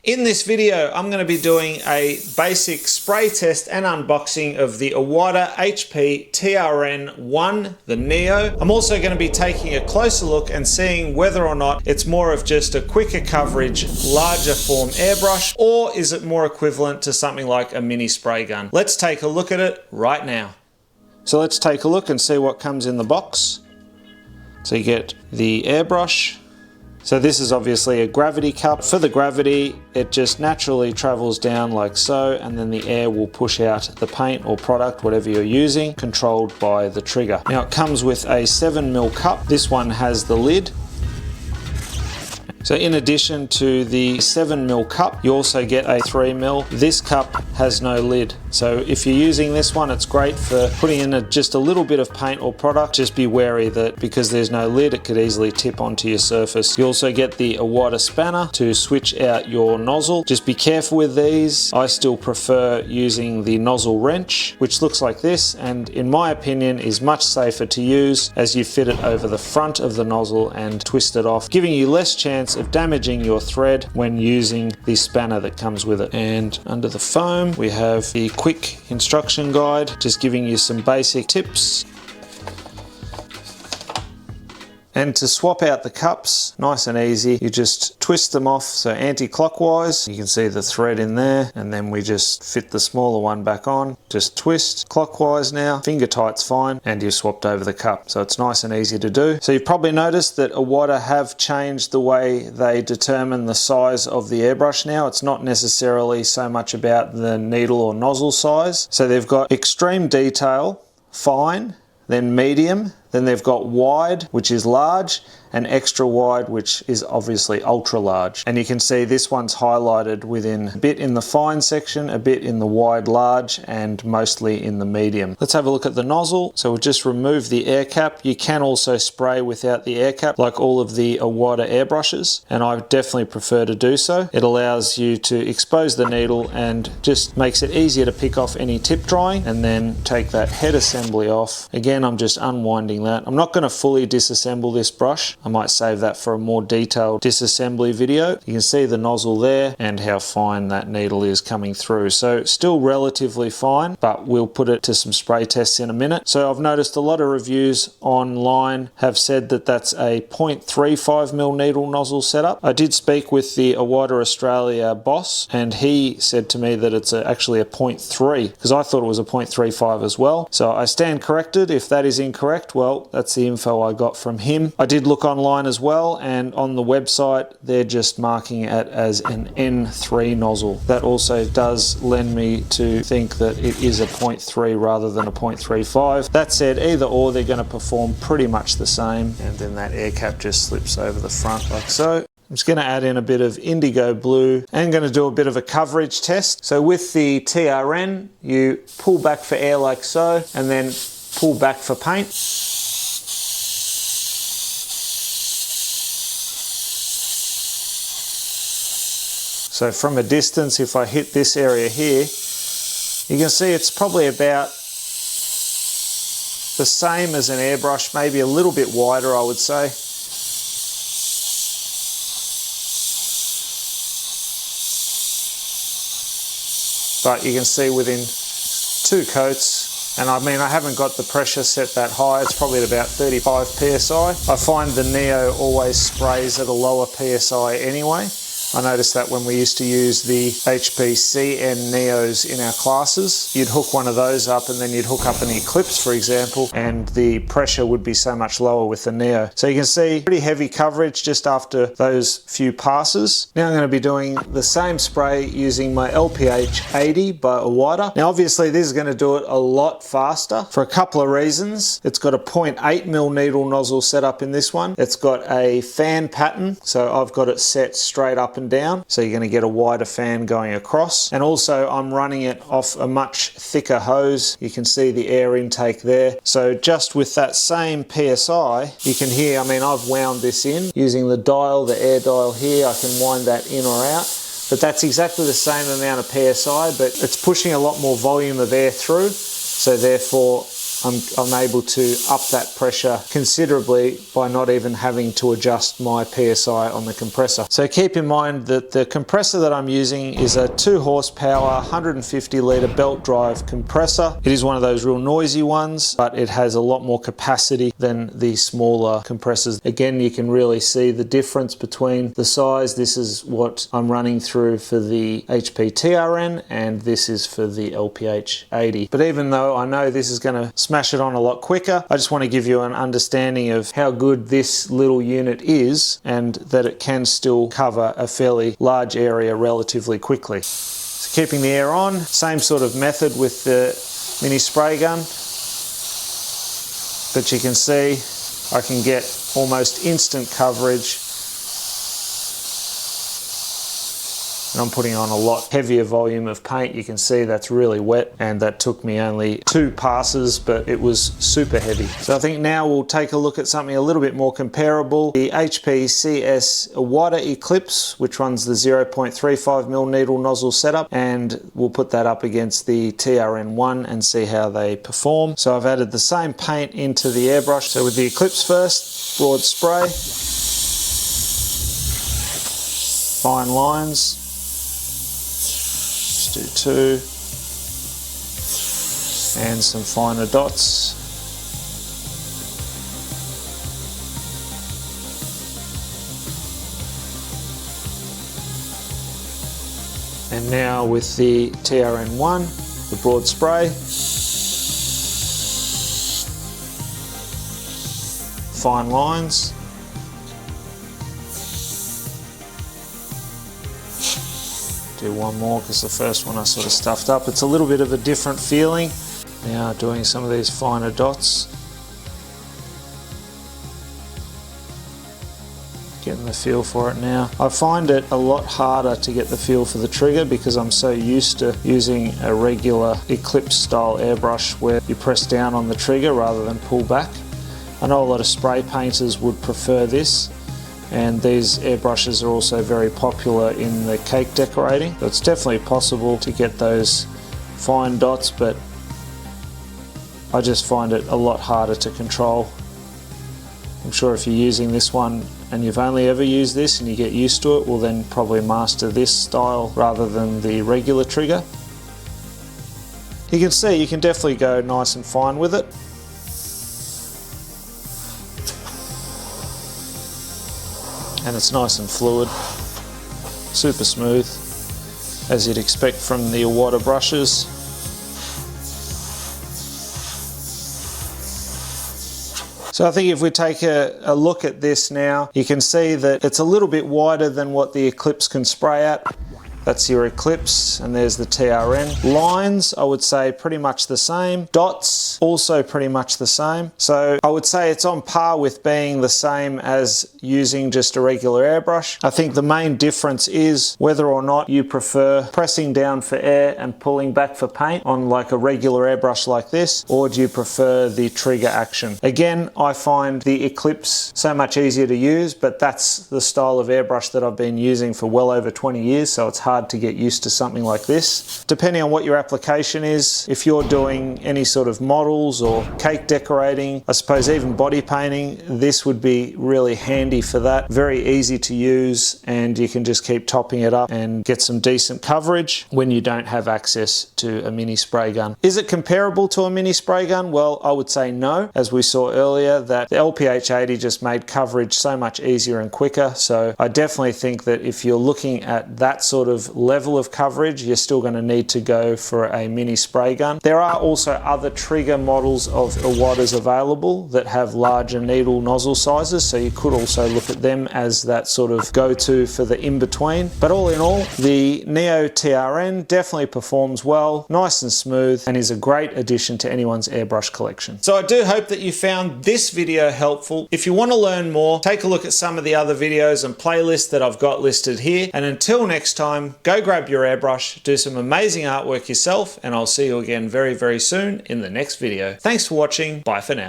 In this video, I'm going to be doing a basic spray test and unboxing of the Iwata HP.TRN1, the Neo. I'm also going to be taking a closer look and seeing whether or not it's more of just a quicker coverage, larger form airbrush, or is it more equivalent to something like a mini spray gun. Let's take a look at it right now. So let's take a look and see what comes in the box. So you get the airbrush. So this is obviously a gravity cup. For the gravity, it just naturally travels down like so, and then the air will push out the paint or product, whatever you're using, controlled by the trigger. Now it comes with a 7mm cup. This one has the lid. So in addition to the 7mm cup, you also get a 3mm. This cup has no lid. So if you're using this one, it's great for putting in just a little bit of paint or product. Just be wary that because there's no lid, it could easily tip onto your surface. You also get the Iwata spanner to switch out your nozzle. Just be careful with these. I still prefer using the nozzle wrench, which looks like this, and in my opinion is much safer to use as you fit it over the front of the nozzle and twist it off, giving you less chance of damaging your thread when using the spanner that comes with it. And under the foam we have the quick instruction guide, just giving you some basic tips. And to swap out the cups, nice and easy, you just twist them off, so anti-clockwise. You can see the thread in there, and then we just fit the smaller one back on. Just twist clockwise now, finger tight's fine, and you've swapped over the cup. So it's nice and easy to do. So you've probably noticed that Iwata have changed the way they determine the size of the airbrush now. It's not necessarily so much about the needle or nozzle size. So they've got extreme detail, fine, then medium, then they've got wide, which is large, and extra wide, which is obviously ultra large. And you can see this one's highlighted within a bit in the fine section, a bit in the wide large, and mostly in the medium. Let's have a look at the nozzle. So we'll just remove the air cap. You can also spray without the air cap, like all of the Iwata airbrushes, and I definitely prefer to do so. It allows you to expose the needle and just makes it easier to pick off any tip drying, and then take that head assembly off. Again, I'm just unwinding that. I'm not going to fully disassemble this brush. I might save that for a more detailed disassembly video. You can see the nozzle there and how fine that needle is coming through. So still relatively fine, but we'll put it to some spray tests in a minute. So I've noticed a lot of reviews online have said that that's a 0.35mm needle nozzle setup. I did speak with the Iwata Australia boss, and he said to me that it's actually a 0.3, because I thought it was a 0.35 as well. So I stand corrected. If that is incorrect, well, that's the info I got from him. I did look online as well, and on the website they're just marking it as an N3 nozzle. That also does lend me to think that it is a 0.3 rather than a 0.35. That said, either or, they're going to perform pretty much the same. And then that air cap just slips over the front like so. I'm just going to add in a bit of indigo blue and going to do a bit of a coverage test. So with the TRN, you pull back for air like so, and then pull back for paint. So from a distance, if I hit this area here, you can see it's probably about the same as an airbrush, maybe a little bit wider, I would say. But you can see within 2 coats, and I mean, I haven't got the pressure set that high, it's probably at about 35 psi. I find the Neo always sprays at a lower psi anyway. I noticed that when we used to use the HP.CS Neos in our classes, you'd hook one of those up and then you'd hook up an Eclipse, for example, and the pressure would be so much lower with the Neo. So you can see pretty heavy coverage just after those few passes. Now I'm going to be doing the same spray using my LPH.80 by Iwata. Now obviously this is going to do it a lot faster for a couple of reasons. It's got a 0.8mm needle nozzle set up in this one. It's got a fan pattern, so I've got it set straight up and down, so you're going to get a wider fan going across. And also I'm running it off a much thicker hose. You can see the air intake there. So just with that same PSI, you can hear, I mean, I've wound this in using the dial, the air dial here. I can wind that in or out, but that's exactly the same amount of PSI, but it's pushing a lot more volume of air through. So therefore I'm able to up that pressure considerably by not even having to adjust my PSI on the compressor. So keep in mind that the compressor that I'm using is a 2 horsepower, 150 litre belt drive compressor. It is one of those real noisy ones, but it has a lot more capacity than the smaller compressors. Again, you can really see the difference between the size. This is what I'm running through for the HP.TRN, and this is for the LPH.80. But even though I know this is going to smash it on a lot quicker, I just want to give you an understanding of how good this little unit is and that it can still cover a fairly large area relatively quickly. So keeping the air on, same sort of method with the mini spray gun, but you can see I can get almost instant coverage. And I'm putting on a lot heavier volume of paint. You can see that's really wet, and that took me only 2 passes, but it was super heavy. So I think now we'll take a look at something a little bit more comparable. The HP.CS Iwata Eclipse, which runs the 0.35mm needle nozzle setup, and we'll put that up against the TRN1 and see how they perform. So I've added the same paint into the airbrush. So with the Eclipse first, broad spray, fine lines. Do 2 and some finer dots. And now with the TRN1, the broad spray, fine lines. Do one more because the first one I sort of stuffed up. It's a little bit of a different feeling. Now doing some of these finer dots. Getting the feel for it now. I find it a lot harder to get the feel for the trigger because I'm so used to using a regular Eclipse style airbrush where you press down on the trigger rather than pull back. I know a lot of spray painters would prefer this. And these airbrushes are also very popular in the cake decorating. So it's definitely possible to get those fine dots, but I just find it a lot harder to control. I'm sure if you're using this one and you've only ever used this and you get used to it, will then probably master this style rather than the regular trigger. You can see you can definitely go nice and fine with it. And it's nice and fluid, super smooth, as you'd expect from the Iwata brushes. So I think if we take a look at this now, you can see that it's a little bit wider than what the Eclipse can spray at. That's your Eclipse, and there's the TRN. Lines, I would say pretty much the same. Dots, also pretty much the same. So I would say it's on par with being the same as using just a regular airbrush. I think the main difference is whether or not you prefer pressing down for air and pulling back for paint on like a regular airbrush like this, or do you prefer the trigger action? Again, I find the Eclipse so much easier to use, but that's the style of airbrush that I've been using for well over 20 years, so it's hard to get used to something like this. Depending on what your application is, if you're doing any sort of models or cake decorating, I suppose even body painting, this would be really handy for that. Very easy to use, and you can just keep topping it up and get some decent coverage when you don't have access to a mini spray gun. Is it comparable to a mini spray gun? Well, I would say no. As we saw earlier, that the LPH.80 just made coverage so much easier and quicker. So I definitely think that if you're looking at that sort of level of coverage, you're still going to need to go for a mini spray gun. There are also other trigger models of Iwatas available that have larger needle nozzle sizes, so you could also look at them as that sort of go-to for the in-between. But all in all, the Neo TRN definitely performs well, nice and smooth, and is a great addition to anyone's airbrush collection. So I do hope that you found this video helpful. If you want to learn more, take a look at some of the other videos and playlists that I've got listed here. And until next time, go grab your airbrush, do some amazing artwork yourself, and I'll see you again very, very soon in the next video. Thanks for watching. Bye for now.